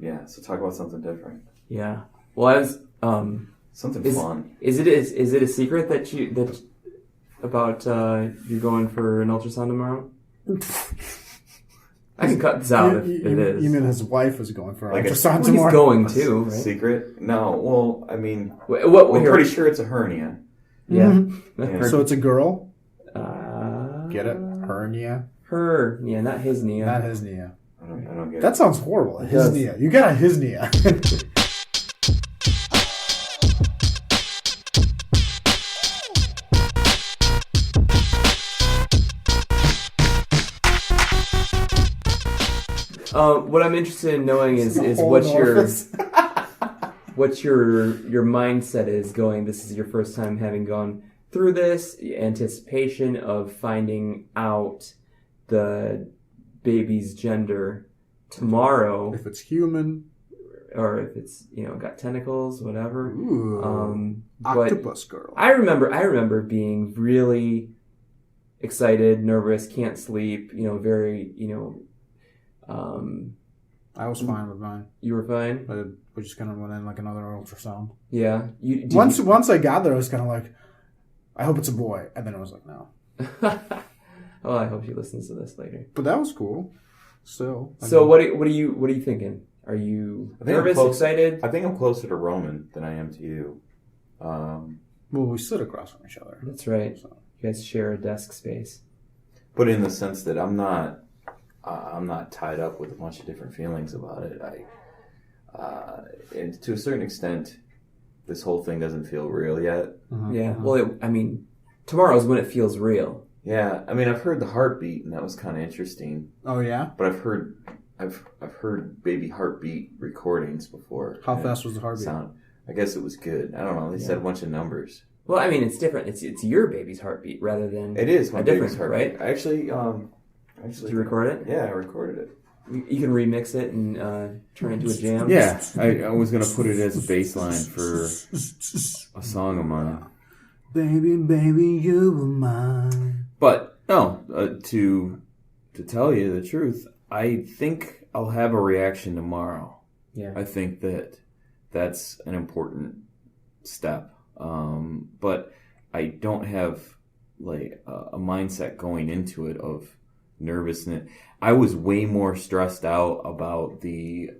Yeah, so talk about something different. Yeah. Well, I was something fun. Is it a secret that about you're going for an ultrasound tomorrow? I can cut this out if it is. You mean his wife is going for an Like ultrasound He's tomorrow? going too, right? Secret? No. Well, I mean, I'm pretty sure it's a hernia. Yeah. Mm-hmm. So it's a girl. Get it? Hernia. Hernia, not his nia. Not his nia. I don't get it. That sounds horrible. His nia. You got a his nia. What I'm interested in knowing is what your mindset is going. This is your first time having gone through this, anticipation of finding out the baby's gender tomorrow. If it's human. Or if it's, got tentacles, whatever. Ooh, octopus girl. I remember being really excited, nervous, can't sleep, very, I was fine with mine. You were fine? But we just kind of went in like another ultrasound. Yeah. Once I got there, I was kind of like, I hope it's a boy. And then I was like, no. Well, I hope she listens to this later. But that was cool. Still. What are you thinking? Are you nervous, excited? I think I'm closer to Roman than I am to you. Well, we sit across from each other. That's right. So. You guys share a desk space. But in the sense that I'm not tied up with a bunch of different feelings about it. And to a certain extent, this whole thing doesn't feel real yet. Uh-huh. Yeah. Well, tomorrow's when it feels real. Yeah. I've heard the heartbeat, and that was kind of interesting. Oh yeah. But I've heard baby heartbeat recordings before. How fast was the heartbeat? I guess it was good. I don't know. They said a bunch of numbers. Well, it's different. It's your baby's heartbeat rather than it is my baby's right? heartbeat. Actually, did you record it? Yeah, I recorded it. You can remix it and turn it into a jam. Yeah, I was gonna put it as a bass line for a song of mine. Baby, you were mine. But no, to tell you the truth, I think I'll have a reaction tomorrow. Yeah, I think that's an important step. But I don't have like a mindset going into it of nervousness. I was way more stressed out about the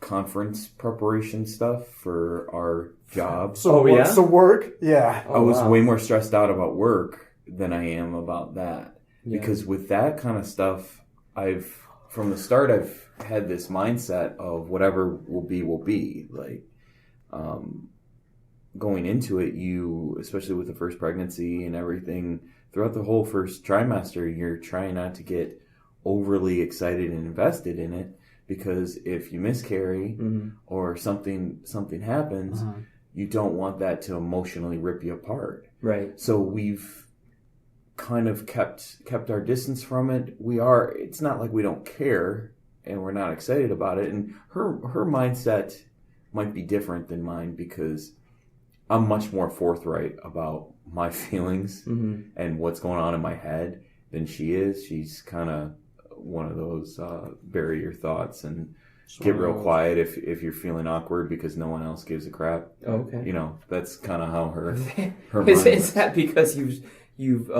conference preparation stuff for our job. So what's the work? Yeah. I was way more stressed out about work than I am about that. Yeah. Because with that kind of stuff, from the start I've had this mindset of whatever will be. Like going into it, you, especially with the first pregnancy and everything, throughout the whole first trimester, you're trying not to get overly excited and invested in it, because if you miscarry or something happens, you don't want that to emotionally rip you apart. Right. So we've kind of kept our distance from it. It's not like we don't care and we're not excited about it. And her mindset might be different than mine, because I'm much more forthright about my feelings and what's going on in my head than she is. She's kind of one of those bury your thoughts and get real quiet if you're feeling awkward because no one else gives a crap. Oh, okay. That's kind of how her is that because you've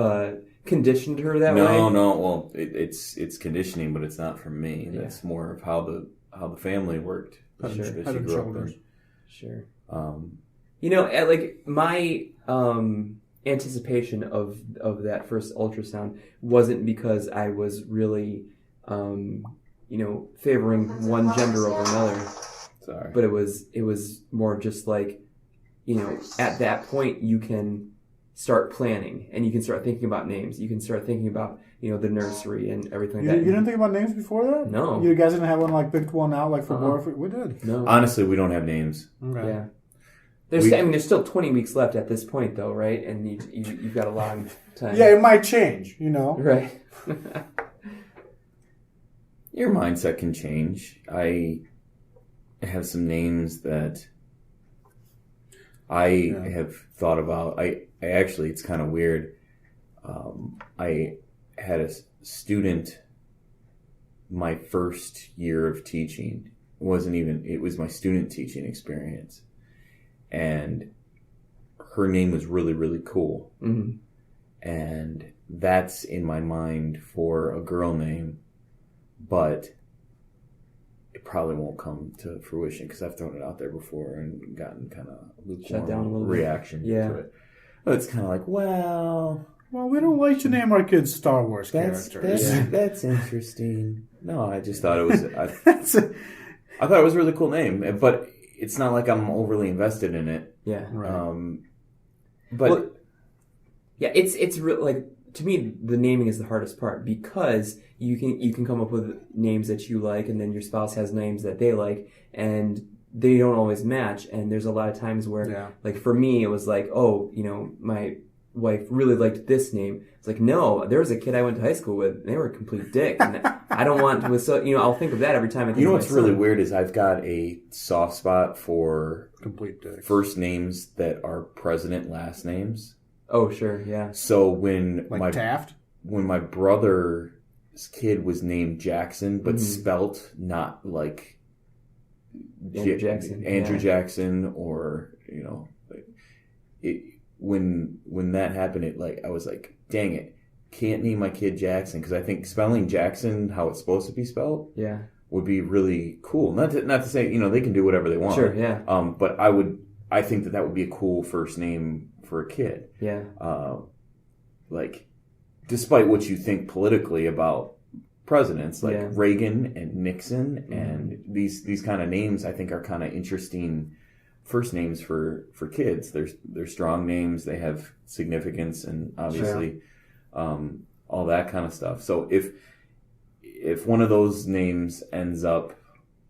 conditioned her that way? No. Well, it's conditioning, but it's not from me. Yeah. That's more of how the family worked. Sure. That she grew up in. Sure. Like my anticipation of that first ultrasound wasn't because I was really, favoring one gender over another. Sorry. But it was more just like, at that point you can start planning and you can start thinking about names. You can start thinking about, the nursery and everything like that. You didn't think about names before that? No. You guys didn't have one picked one out for boy? We did. No. Honestly, we don't have names. Okay. Yeah. There's still 20 weeks left at this point, though, right? And you've got a long time. Yeah, it might change, Right. Your mindset can change. I have some names that I have thought about. I actually, it's kind of weird. I had a student my first year of teaching. It was my student teaching experience. And her name was really, really cool. Mm-hmm. And that's in my mind for a girl name, but it probably won't come to fruition because I've thrown it out there before and gotten kind of Shut down a lukewarm little reaction bit. Yeah. to it. But it's kind of like, well, we don't like to name our kids Star Wars characters. that's interesting. No, I just thought it was. I thought it was a really cool name, but it's not like I'm overly invested in it. Yeah. Right. But well, yeah, it's like, to me, the naming is the hardest part because you can come up with names that you like, and then your spouse has names that they like, and they don't always match. And there's a lot of times where, like for me, it was like, oh, my wife really liked this name. It's like, no, there was a kid I went to high school with. They were a complete dick, and I don't want to. So I'll think of that every time I think. You know of what's my really son. weird is I've got a soft spot for Complete dick. first names that are president last names. Oh, sure, yeah. So when Like Taft? when my brother's kid was named Jackson, but spelt not like Andrew Jackson. Andrew Yeah. Jackson, or when that happened, I was like, dang it, can't name my kid Jackson, because I think spelling Jackson how it's supposed to be spelled Yeah. would be really cool. Not to say they can do whatever they want. Sure, yeah. But I think that would be a cool first name for a kid. Yeah. Despite what you think politically about presidents, like Yeah. Reagan and Nixon, and these kind of names, I think are kind of interesting first names for kids. They're strong names. They have significance, and obviously all that kind of stuff. So if one of those names ends up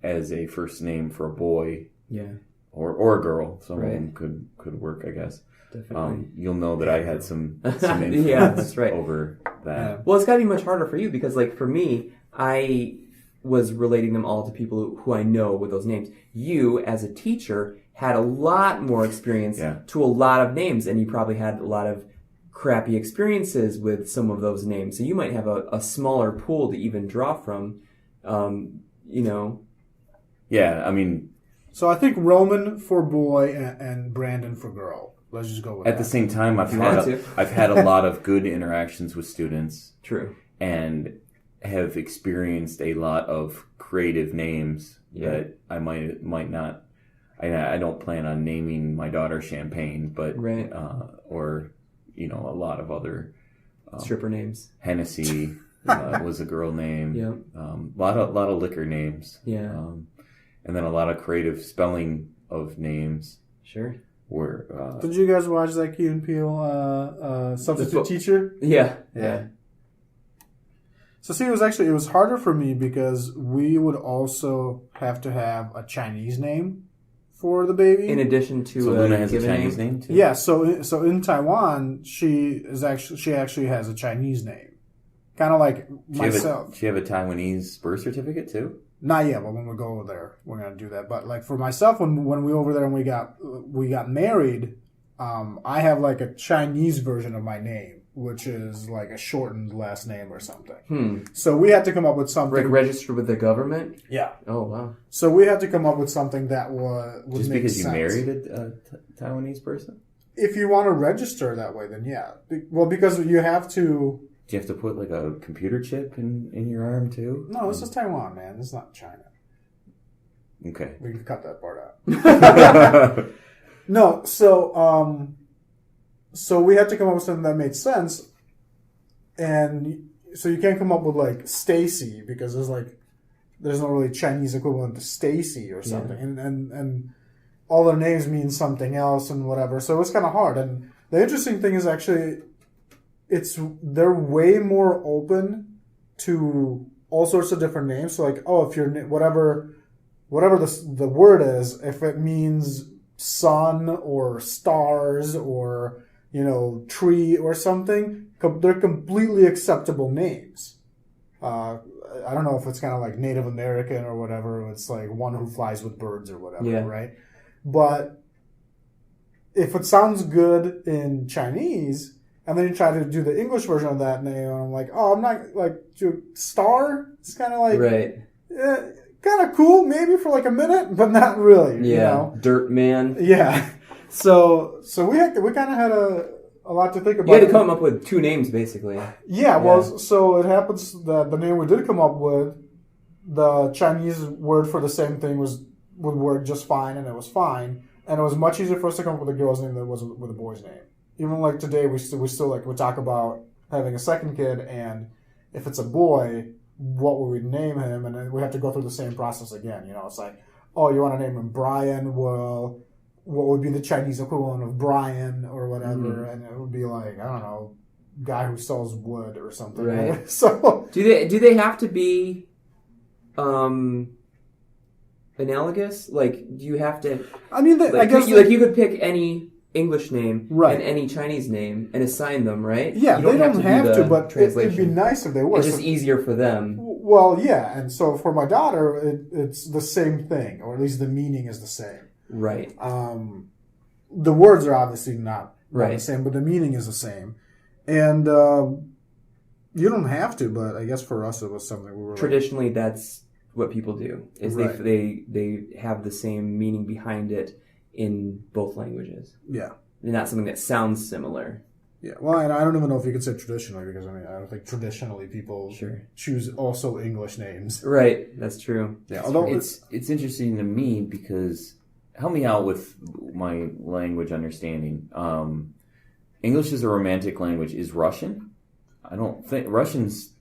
as a first name for a boy, Yeah. or a girl, some of Right. them could work, I guess. Definitely. You'll know that I had some influence Yeah, that's right. over that. Well, it's got to be much harder for you because, like, for me, I was relating them all to people who I know with those names. You, as a teacher, had a lot more experience to a lot of names, and you probably had a lot of crappy experiences with some of those names. So you might have a smaller pool to even draw from, Yeah, I mean, So I think Roman for boy and Brandon for girl. Let's just go with at that. the same time, I've want to. had a lot of good interactions with students, True. and have experienced a lot of creative names that I might not. I don't plan on naming my daughter Champagne, but Right. or a lot of other Stripper names. Hennessy was a girl name. Yeah. lot of liquor names. Yeah. And then a lot of creative spelling of names. Sure. Were Did you guys watch that Key and Peele substitute teacher? Yeah. Yeah. So see, it was harder for me because we would also have to have a Chinese name for the baby. In addition to so Luna has a given Chinese name too. Yeah, so in Taiwan, she actually has a Chinese name, kind of like myself. She have a Taiwanese birth certificate too. Not yet, but when we go over there, we're gonna do that. But like for myself, when we over there and we got married, I have like a Chinese version of my name, which is like a shortened last name or something. So we had to come up with something. Like registered with the government? Yeah. Oh, wow. So we had to come up with something that would Just make because sense. you married a Taiwanese person? If you want to register that way, then yeah. Well, because you have to. Do you have to put like a computer chip in your arm too? No, this is Taiwan, man. This is not China. Okay. We can cut that part out. No, so we had to come up with something that made sense, and so you can't come up with like Stacy because there's no really Chinese equivalent to Stacy or something, and all their names mean something else and whatever. So it was kind of hard. And the interesting thing is actually, they're way more open to all sorts of different names. So like, if you're whatever the word is, if it means sun or stars or tree or something, they're completely acceptable names. I don't know if it's kind of like Native American or whatever. It's like one who flies with birds or whatever, right? But if it sounds good in Chinese, And then you try to do the English version of that name, and I'm like, oh, I'm not like Star. It's kind of like Right. kind of cool maybe for like a minute, but not really. Yeah. You know? Dirt Man. Yeah. So we kind of had a lot to think about. You had to come up with 2 names, basically. Yeah. Well, so it happens that the name we did come up with, the Chinese word for the same thing would work just fine, and it was fine. And it was much easier for us to come up with a girl's name than it was with a boy's name. Even like today, we still like we talk about having a second kid, and if it's a boy, what would we name him? And then we have to go through the same process again. You know, it's like, oh, you want to name him Brian? Well, what would be the Chinese equivalent of Brian or whatever? Mm-hmm. And it would be like, I don't know, guy who sells wood or something. Right. So do they have to be analogous? Like, do you have to? I mean, I guess you could pick any English name right. and any Chinese name and assign them, right? Yeah, they don't have to, but it'd be nice if they were. It's just easier for them. Well, yeah, and so for my daughter, it's the same thing, or at least the meaning is the same. Right. The words are obviously not right. the same, but the meaning is the same. And you don't have to, but I guess for us it was something we were traditionally that's what people do. Is right. they have the same meaning behind it in both languages. Yeah. And not something that sounds similar. Yeah. Well, and I don't even know if you could say traditionally, because I don't think traditionally people choose also English names. Right. That's true. Yeah. Although it's interesting to me because help me out with my language understanding. English is a romantic language. Is Russian? I don't think Russian's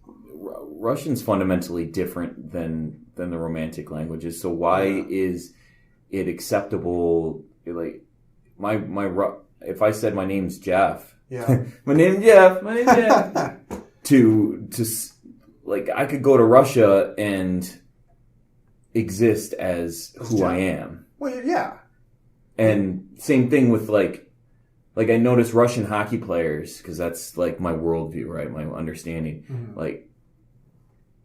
fundamentally different than the romantic languages. So why is it acceptable? Like if I said my name's Jeff, my name's Jeff, to like I could go to Russia and exist as who I am. Well, yeah. And same thing with like I notice Russian hockey players, because that's like my worldview, right? My understanding. Mm-hmm. Like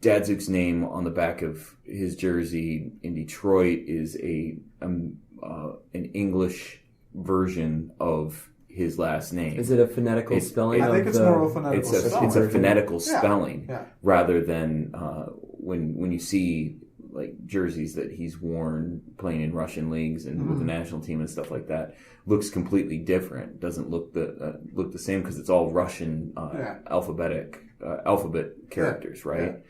Dadzuk's name on the back of his jersey in Detroit is an English version of his last name. Is it a phonetical spelling? I think it's more of a phonetical spelling. It's a phonetical spelling rather than when you see like jerseys that he's worn playing in Russian leagues and with the national team and stuff like that, looks completely different. Doesn't look the same because it's all Russian alphabet characters, right?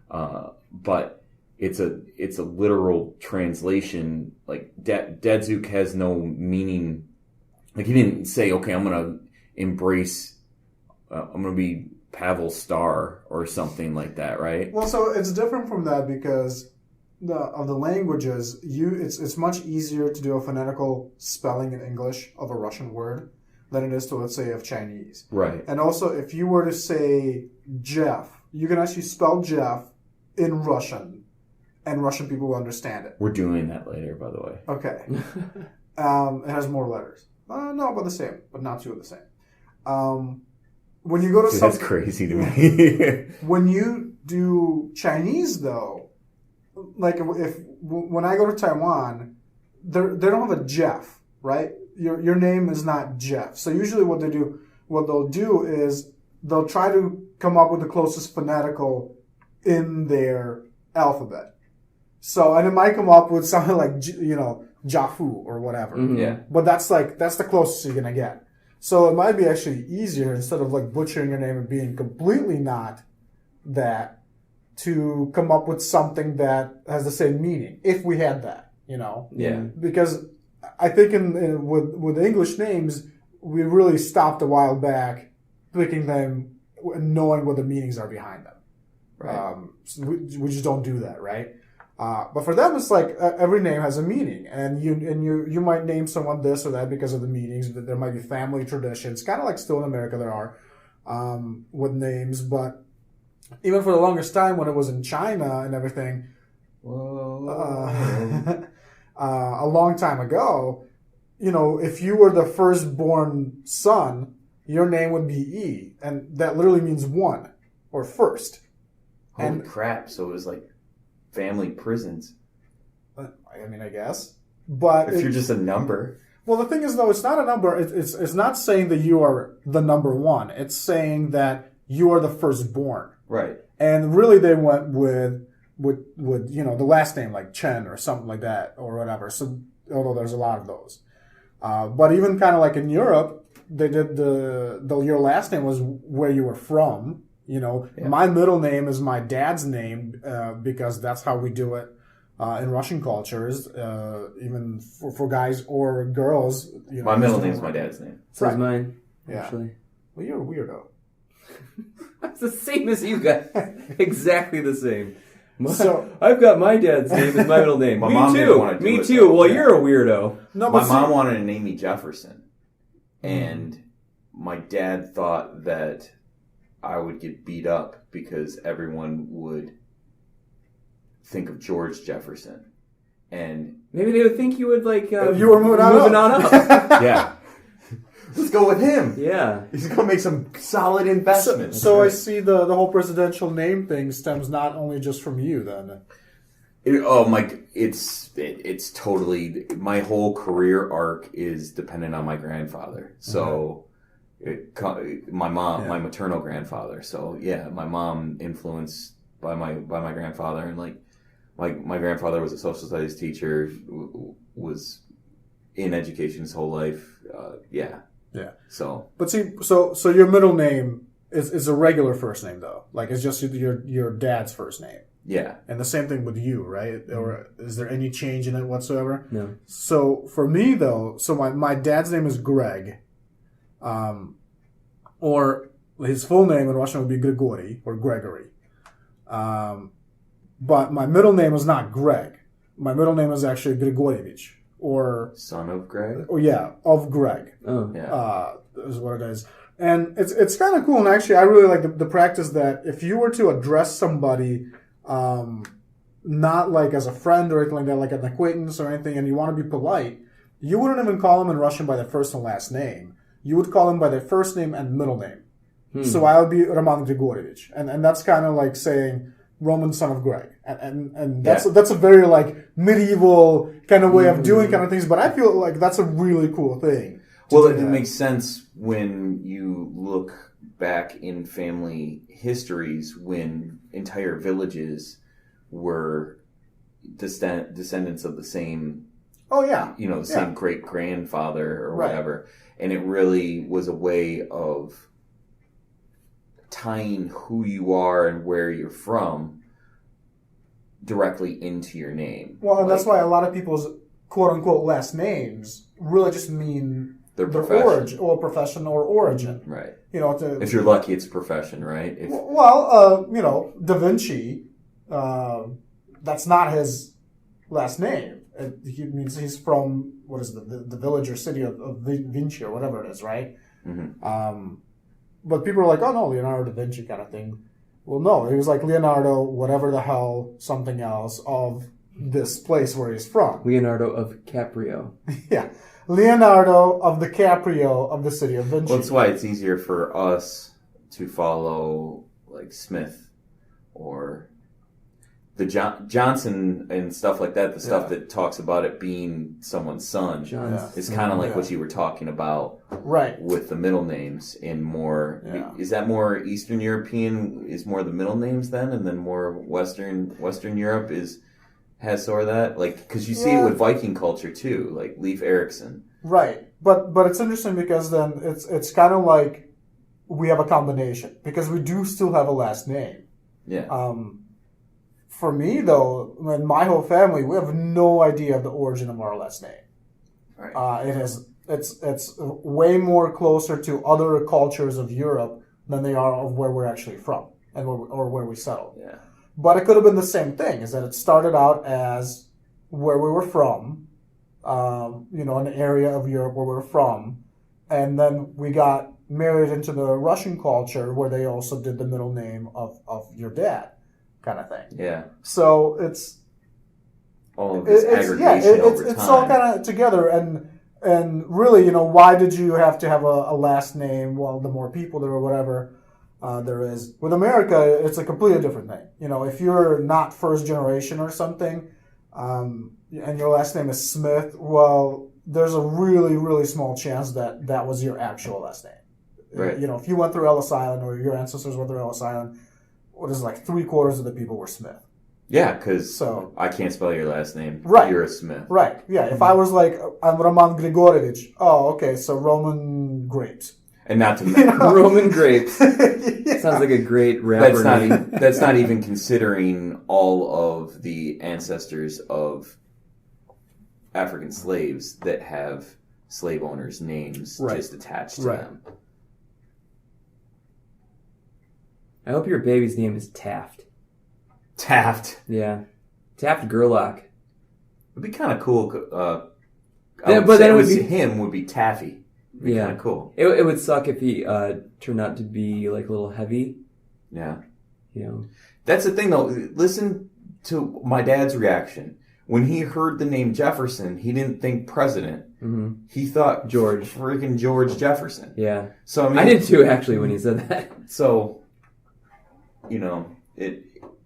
Yeah. But it's a literal translation. Like Dadzuk has no meaning. Like he didn't say, okay, I'm gonna embrace. I'm gonna be Pavel Star or something like that, right? Well, so it's different from that because of the languages, it's much easier to do a phonetical spelling in English of a Russian word than it is to, let's say, of Chinese. Right. And also, if you were to say Jeff, you can actually spell Jeff in Russian, and Russian people will understand it. We're doing that later, by the way. Okay. It has more letters. No, about the same, but not two of the same. When you go to that's crazy to me. When you do Chinese, though, like when I go to Taiwan, they don't have a Jeff, right? Your name is not Jeff. So usually what they'll do is they'll try to come up with the closest phonetical in their alphabet. So, and it might come up with something like, Jafu or whatever. Mm-hmm. Yeah. But that's the closest you're gonna get. So it might be actually easier, instead of like butchering your name and being completely not that, to come up with something that has the same meaning, if we had that, Yeah. Because I think with English names, we really stopped a while back picking them and knowing what the meanings are behind them. Right. So we just don't do that, right? But for them, it's like every name has a meaning, and you might name someone this or that because of the meanings. There might be family traditions, kind of like still in America there are with names. But even for the longest time, when it was in China and everything, a long time ago, if you were the firstborn son, your name would be Yi, and that literally means one or first. Holy crap! So it was like family prisons. I mean, I guess. But if you're just a number. Well, the thing is, though, it's not a number. It's not saying that you are the number one. It's saying that you are the firstborn. Right. And really, they went with the last name like Chen or something like that or whatever. So although there's a lot of those, but even kind of like in Europe, they did your last name was where you were from. My middle name is my dad's name because that's how we do it in Russian cultures, even for guys or girls. My middle name is my dad's name. So is mine. Yeah. Actually. Well, you're a weirdo. It's the same as you guys. Exactly the same. So I've got my dad's name as my middle name. My Me mom didn't too. want to do Me it, too. though. Well, Yeah. you're a weirdo. no, My but mom wanted to name me Jefferson, and my dad thought that I would get beat up because everyone would think of George Jefferson, and Maybe they would think you would like. you were moving on up. yeah, let's go with him. Yeah. He's gonna make some solid investments. So I see the whole presidential name thing stems not only just from you then. It's totally, my whole career arc is dependent on my grandfather. So my mom, my maternal grandfather. So yeah, my mom influenced by my grandfather, and like my grandfather was a social studies teacher, was in education his whole life. Yeah. So, But see, so your middle name is a regular first name though. Like it's just your dad's first name. yeah. And the same thing with you, right? Or is there any change in it whatsoever? No. So for me though, so my dad's name is Greg, or his full name in Russian would be Grigory or Gregory. But my middle name is not Greg. My middle name is actually Grigorievich, or Son of Greg. of Greg. Oh. Yeah. Is what it is. And it's kind of cool. And actually, I really like the practice that if you were to address somebody, not like as a friend or anything like that, like an acquaintance or anything, and you want to be polite, you wouldn't even call them in Russian by their first and last name. You would call them by their first name and middle name. So I would be Roman Grigorievich. And that's kind of like saying Roman son of Greg. And that's a very like medieval kind of way of doing kind of things, but I feel like that's a really cool thing. Well, it makes sense when you look back in family histories when entire villages were descendants of the same, the same great grandfather or whatever. And it really was a way of tying who you are and where you're from directly into your name. Well, and that's why a lot of people's quote unquote last names really just mean their origin or profession or origin. Right. If you're lucky, it's profession, right? Da Vinci, that's not his last name. He means he's from, what is it, the village or city of Vinci or whatever it is, right? Mm-hmm. But people are like, oh no, Leonardo da Vinci kind of thing. Well, no, he was like Leonardo, whatever the hell, something else of this place where he's from. Leonardo of Caprio. Yeah. Leonardo of the Caprio of the city of Vinci. Well, that's why it's easier for us to follow like Smith or the Johnson and stuff like that. The stuff that talks about it being someone's son is kind of like what you were talking about, right? With the middle names in more. Is that more Eastern European? Is more the middle names then, and then more Western Europe has sort of that, like, because you see it with Viking culture too, like Leif Erikson. Right, but it's interesting because then it's kind of like we have a combination because we do still have a last name. Yeah. For me though, and my whole family, we have no idea of the origin of our last name. Right. It's way more closer to other cultures of Europe than they are of where we're actually from and where we settled. Yeah. But it could have been the same thing, is that it started out as where we were from, an area of Europe where we were from, and then we got married into the Russian culture where they also did the middle name of your dad, kind of thing. Yeah. So it's all of this aggregation over time. It's all kind of together, and really, why did you have to have a last name? Well, the more people there or whatever. There is. With America, it's a completely different thing. If you're not first generation or something, and your last name is Smith, well, there's a really, really small chance that that was your actual last name. Right. You know, if you went through Ellis Island or your ancestors went through Ellis Island, what is it, like 3/4 of the people were Smith. Yeah, because So- I can't spell your last name. Right. You're a Smith. Right. Yeah. If I was like, I'm Roman Grigorevich. Oh, okay. So Roman grapes. And not to Roman grapes. Yeah. Sounds like a great rapper name. that's not even considering all of the ancestors of African slaves that have slave owners' names Right. just attached to Right. them. I hope your baby's name is Taft. Taft. Yeah. Taft Gerlach. It'd be kind of cool. Yeah, but then it would be him would be Taffy. It'd be Yeah. kind of cool. It would suck if he turned out to be like a little heavy. Yeah. You know. That's the thing, though. Listen to my dad's reaction. When he heard the name Jefferson, he didn't think president. Hmm. He thought George. freaking George Jefferson. Yeah. So I mean, I did too, actually, when he said that. So, you know,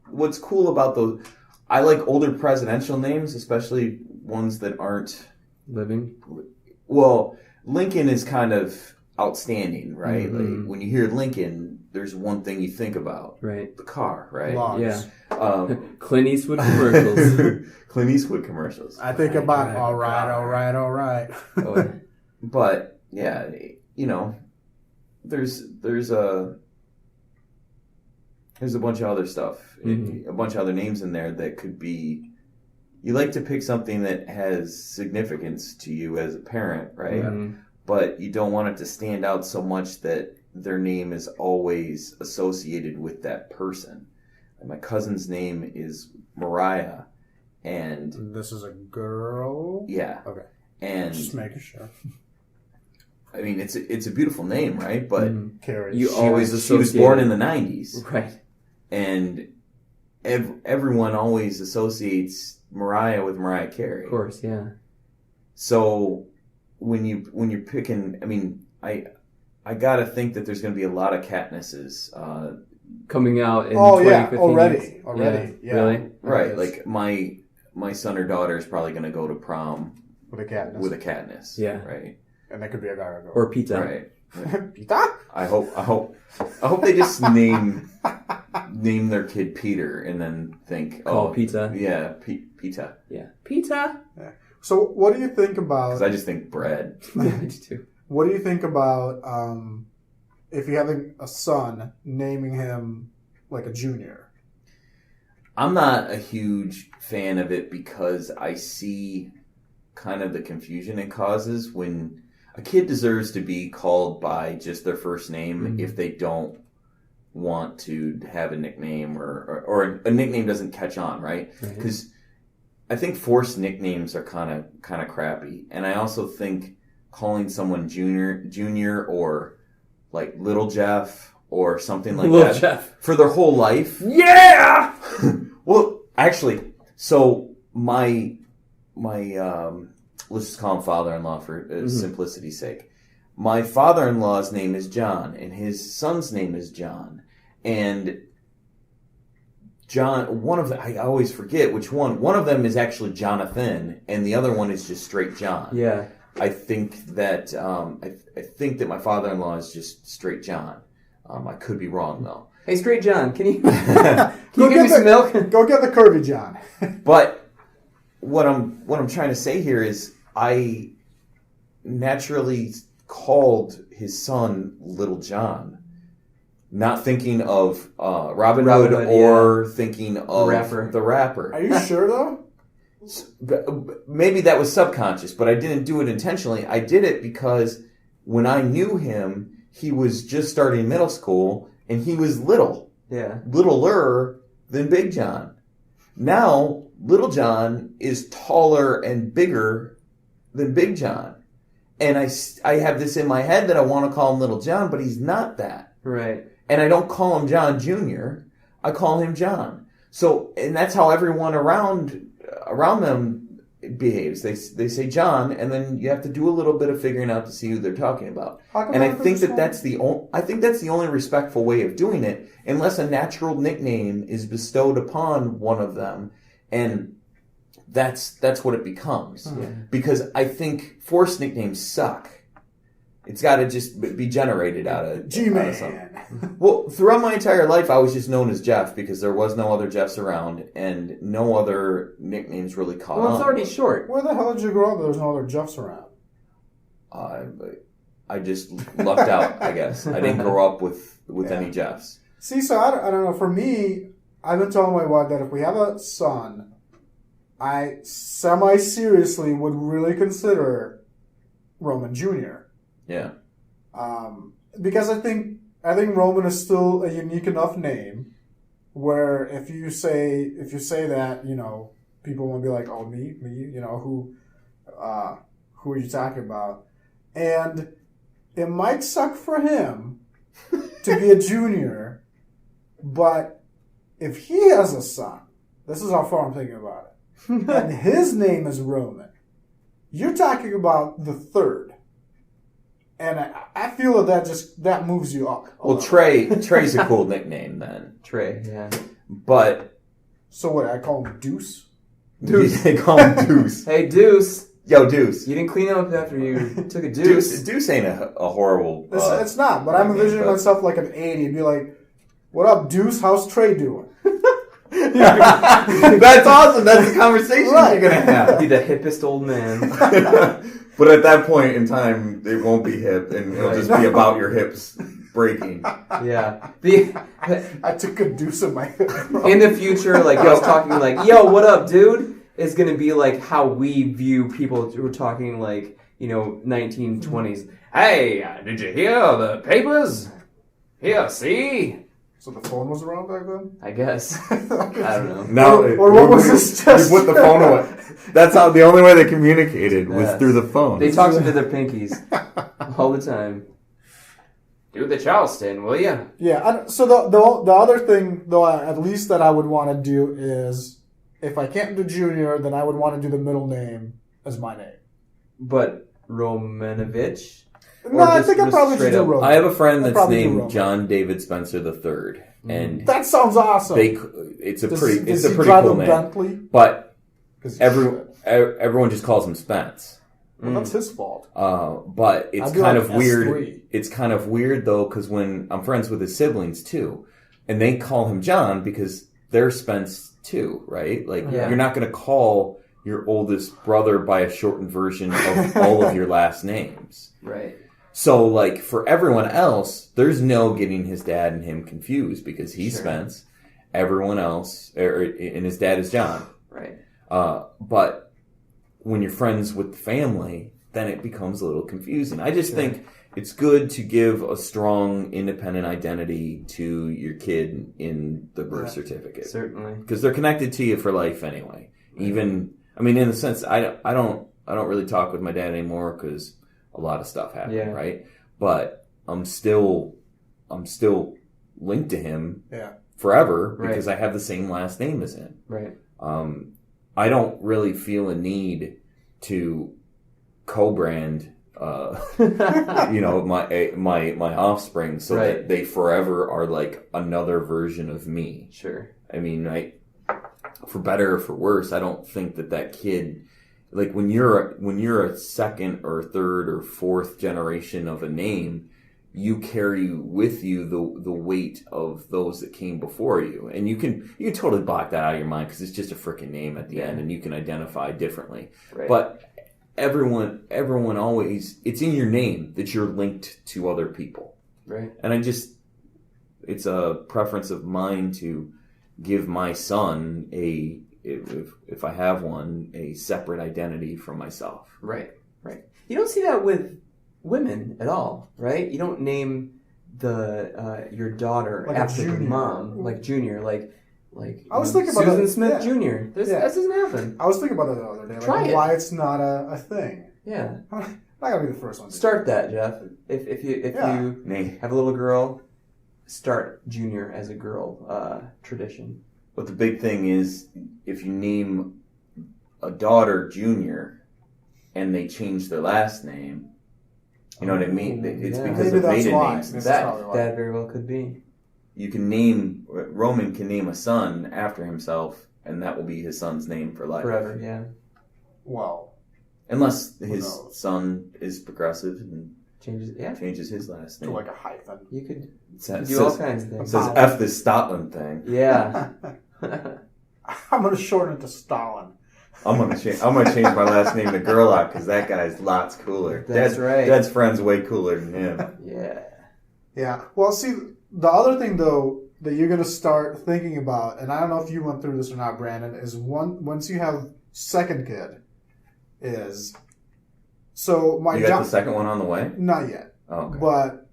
what's cool about those, I like older presidential names, especially ones that aren't, Living. well, Lincoln is kind of outstanding, right? Mhm. Like when you hear Lincoln, there's one thing you think about, Right. the car, right? Logs. Yeah. Clint Eastwood commercials. Clint Eastwood commercials. I think about all right. Oh, But yeah, you know, there's a bunch of other stuff, Mhm. a bunch of other names in there that could be. You like to pick something that has significance to you as a parent, right? mhm. But you don't want it to stand out so much that their name is always associated with that person. And my cousin's name is Mariah, and This is a girl. yeah, Okay. and Just making sure. I mean it's a beautiful name, right? But Mhm. Carrie. You she always was born associate in the 90s, Right. and everyone always associates Mariah with Mariah Carey. Of course, yeah. So when you're picking, I mean, I gotta think that there's gonna be a lot of Katnisses, Coming out in Oh yeah, 2015. already. Yeah. Really? right? Yes. Like my son or daughter is probably gonna go to prom With a cat. with a Katniss, Yeah. right? And that could be a guy or a girl. Or pizza. Right. Pita? I hope they just name their kid Peter and then think, Call oh, pizza. yeah, Pita, Yeah. Pizza. So what do you think about because I just think bread. I do too. what do you think about if you're having a son, naming him like a junior? I'm not a huge fan of it because I see kind of the confusion it causes when a kid deserves to be called by just their first name Mhm. if they don't want to have a nickname or a nickname doesn't catch on, right? Right. Because I think forced nicknames are kind of crappy, and I also think calling someone junior or like Little Jeff or something like Little that Jeff. for their whole life. Yeah! Well, actually, so my let's just call him father-in-law for simplicity's sake. My father-in-law's name is John, and his son's name is John. And John, I always forget which one. One of them is actually Jonathan, and the other one is just straight John. Yeah. I think that I think that my father-in-law is just straight John. I could be wrong though. Hey, Straight John, can you Go give get me some milk? Go get the curvy John. But what I'm trying to say here is I naturally called his son Little John, not thinking of Robin Hood or thinking of the rapper. Are you sure though? Maybe that was subconscious, but I didn't do it intentionally. I did it because when I knew him, he was just starting middle school, and he was Yeah. littler than Big John. Now, Little John is taller and bigger than Big John. And I have this in my head that I want to call him Little John, but he's not that. Right. And I don't call him John Jr., I call him John. So, and that's how everyone around them behaves. They say John, and then you have to do a little bit of figuring out to see who they're talking about. And I think that's the only respectful way of doing it, unless a natural nickname is bestowed upon one of them. And that's what it becomes. Yeah. Because I think forced nicknames suck. It's got to just be generated out of G-Man. Well, throughout my entire life, I was just known as Jeff because there was no other Jeffs around, and no other nicknames really caught on. Well, it's already short. Where the hell did you grow up? There's no other Jeffs around. I just lucked out, I guess. I didn't grow up with any Jeffs. See, so I don't know. For me, I've been telling my wife that if we have a son, I semi-seriously would really consider Roman Jr. Yeah. Because I think Roman is still a unique enough name where if you say that, you know, people won't be like, oh, me, you know, who are you talking about? And it might suck for him to be a junior, but if he has a son, this is how far I'm thinking about it, and his name is Roman, you're talking about the third. And I feel that moves you up. Well, Trey's a cool nickname then. Trey, yeah. But so what? I call him Deuce. Deuce. They call him Deuce. Hey, Deuce. Yo, Deuce. You didn't clean up after you took a deuce. Deuce ain't a horrible. It's not. But I'm envisioning myself like an 80 and be like, "What up, Deuce? How's Trey doing?" That's awesome. That's the conversation you're gonna have. Be the hippest old man. But at that point in time, it won't be hip, and it'll just be about your hips breaking. Yeah. I took a deuce in my hip. In the future, like, I was talking like, yo, what up, dude? Is going to be like how we view people who are talking like, you know, 1920s. Hey, did you hear the papers? Here, see? So the phone was around back then? I guess. I don't know. No, or what was this just? You put the phone away. That's how the only way they communicated was through the phone. They talked into their pinkies all the time. Do the Charleston, will ya? Yeah. So the other thing, though, at least that I would want to do is, if I can't do Junior, then I would want to do the middle name as my name. But Romanovich? No, I think I probably should do Roman. I have a friend that's named John David Spencer III, and that sounds awesome. It's a pretty cool name. Bentley? But everyone just calls him Spence. Well, that's his fault. But it's kind of weird. It's kind of weird though, because when I'm friends with his siblings too, and they call him John because they're Spence too, right? Like you're not going to call your oldest brother by a shortened version of all of your last names, right? So, like, for everyone else, there's no getting his dad and him confused because he's Spence. Everyone else, and his dad is John. Right. But when you're friends with the family, then it becomes a little confusing. I just think it's good to give a strong, independent identity to your kid in the birth certificate. Certainly. Because they're connected to you for life anyway. Even, I mean, in the sense, I don't really talk with my dad anymore because a lot of stuff happened, right? But I'm still linked to him forever because I have the same last name as him. Right. I don't really feel a need to co-brand, you know, my offspring so that they forever are like another version of me. Sure. I mean, for better or for worse, I don't think that kid. Like when you're a second or third or fourth generation of a name, you carry with you the weight of those that came before you, and you can totally block that out of your mind because it's just a freaking name at the end, and you can identify differently. Right. But everyone always, it's in your name that you're linked to other people. Right. And it's a preference of mine to give my son if I have one, a separate identity from myself. Right, right. You don't see that with women at all, right? You don't name your daughter like after the mom, like Junior, like I was thinking about Susan Smith Jr. That doesn't happen. I was thinking about that the other day. Try it. Why it's not a thing. Yeah. I'm not gonna be the first one. Start that, Jeff. If you have a little girl, start Junior as a girl tradition. But the big thing is, if you name a daughter Junior, and they change their last name, you know what I mean? It's because maybe of maiden why. names. That very well could be. Roman can name a son after himself and that will be his son's name for life. Forever, yeah. Well, Unless Who his knows? son is progressive and Changes his last to name. like a hyphen. You could It says, do all kinds of things. says F this Scotland thing. Yeah. I'm gonna shorten it to Stalin. I'm gonna change my last name to Gerlach because that guy's lots cooler. That's right. Dad's friend's way cooler than him. Yeah. Yeah. Well, see, the other thing though that you're gonna start thinking about, and I don't know if you went through this or not, Brandon, is once you have second kid, is so my You got the second one on the way? not yet, Oh, okay. but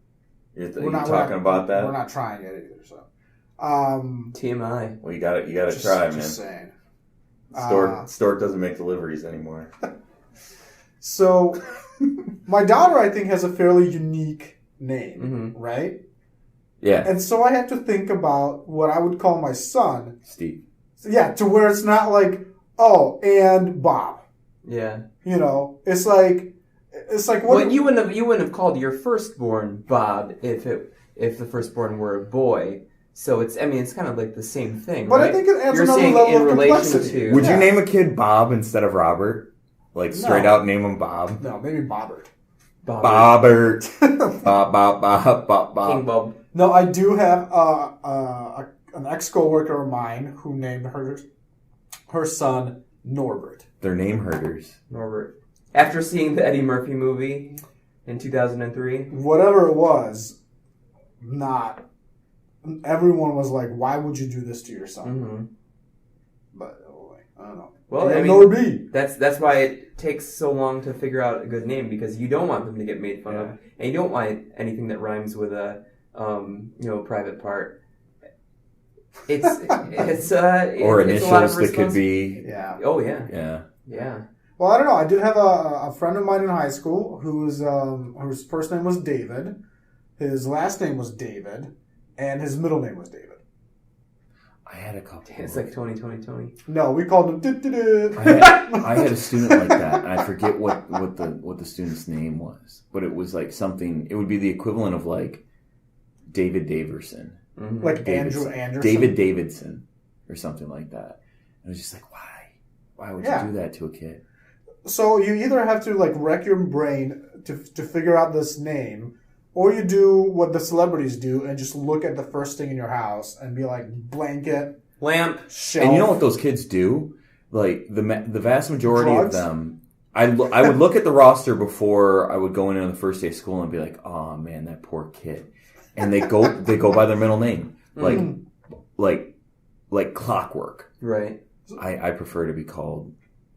You're we're not talking about that? We're not trying yet either. So, TMI. Well, you got to just, try, man. just saying. Stork doesn't make deliveries anymore. So, my daughter, I think, has a fairly unique name, Mm-hmm. right? Yeah, And so I have to think about what I would call my son. Steve. So, yeah, to where it's not like, oh, and Bob. Yeah. You know, it's like what? Well, you wouldn't have called your firstborn Bob if the firstborn were a boy. So it's kind of like the same thing, But right? I think it adds You're another saying level in of relation complexity. to. Would Yeah. you name a kid Bob instead of Robert? Like straight No. out name him Bob? No, maybe Bobbert. Bobbert. Bob, Bob, Bob, Bob, Bob. King Bob. No, I do have an ex-coworker of mine who named her son Norbert. They're name herders. Norbert. After seeing the Eddie Murphy movie in 2003. Whatever it was, not everyone was like, "Why would you do this to your son?" Mm-hmm. But I don't know. Well, And I mean, Norby. that's why it takes so long to figure out a good name, because you don't want them to get made fun of, and you don't want anything that rhymes with a private part. It's Or it's a lot of initials that could be. Yeah. Oh yeah, Yeah. yeah. Well, I don't know. I did have a friend of mine in high school whose first name was David, his last name was David, and his middle name was David. I had a couple. It's like Tony. No, we called him. I had a student like that, and I forget what the student's name was, but it was like something. It would be the equivalent of like David Daverson, Mm-hmm. Like Davidson. Andrew Anderson. David Davidson, or something like that. And it was just like, why would Yeah. you do that to a kid? So you either have to like wreck your brain to figure out this name, or you do what the celebrities do and just look at the first thing in your house and be like blanket, Lamp. shelf. And you know what those kids do? Like the vast majority Drugs? of them, I would look at the roster before I would go in on the first day of school and be like, oh man, that poor kid. And they go by their middle name, like clockwork. Right. I prefer to be called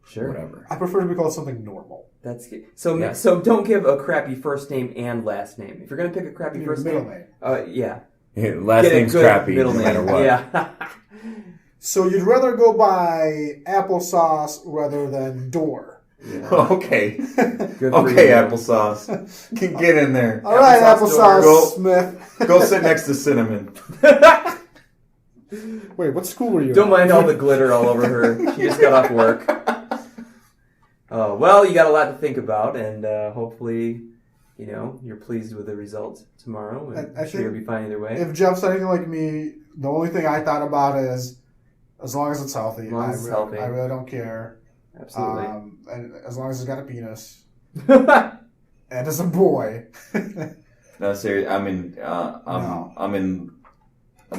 Sure. whatever. I prefer to be called something normal. That's good. So Yeah. so don't give a crappy first name and last name. If you're gonna pick a crappy Your first middle name, name. yeah. Last Get a name's good crappy, middle no matter name. what. Yeah. So you'd rather go by applesauce rather than door. Yeah. Okay. Good for Okay, you. applesauce. Get in there. All right, Applesauce applesauce door. Smith. Go sit next to Cinnamon. Wait, what school were you Don't in? mind all the glitter all over her. She just got off work. Well, you got a lot to think about, and hopefully, you're pleased with the result tomorrow. And I I'm sure you'll think be fine either way. If Jeff's anything like me, the only thing I thought about is as long as it's healthy. As long as it's healthy. I really don't care. Absolutely. And as long as it's got a penis. And it's a boy. No, seriously, No. I'm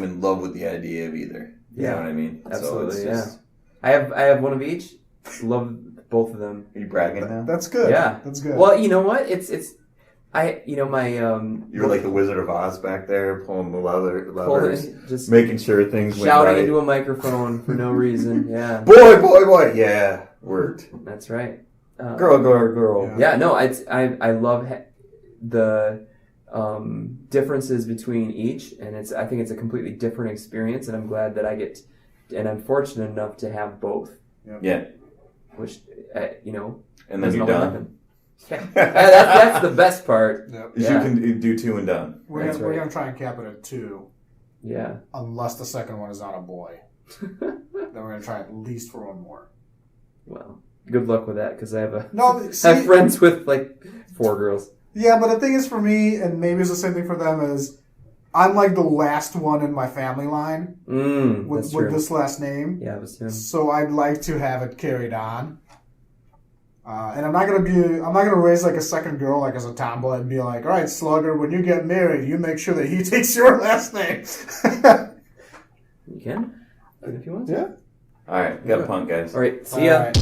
in love with the idea of either. You Yeah, know what I mean? absolutely, So it's just, I have one of each. Love both of them. Are you bragging now? That's good. Yeah. That's good. Well, you know what? My You were like the Wizard of Oz back there, pulling the levers, just making sure things went shouting right. into a microphone for no reason. Yeah, Boy, yeah, worked. that's right. Girl. Yeah. Yeah, no, I love the differences between each, and I think it's a completely different experience, and I'm glad that and I'm fortunate enough to have both. Yeah, Which and then doesn't you're always done. happen. Yeah. That's the best part. Yep. You Yeah. can do two and done. We're That's gonna right. try and cap it at 2, Yeah. unless the second one is not a boy. Then we're gonna try at least for one more. Well, good luck with that, because I have No, I have friends with like 4 girls. Yeah, but the thing is for me, and maybe it's the same thing for them, is I'm like the last one in my family line That's true. with this last name. Yeah, it was him. So I'd like to have it carried on. And I'm not gonna raise like a second girl like as a tomboy and be like, all right, Slugger, when you get married, you make sure that he takes your last name. You can if you want. Yeah. All right, got a punt, guys. All right, see ya. All right.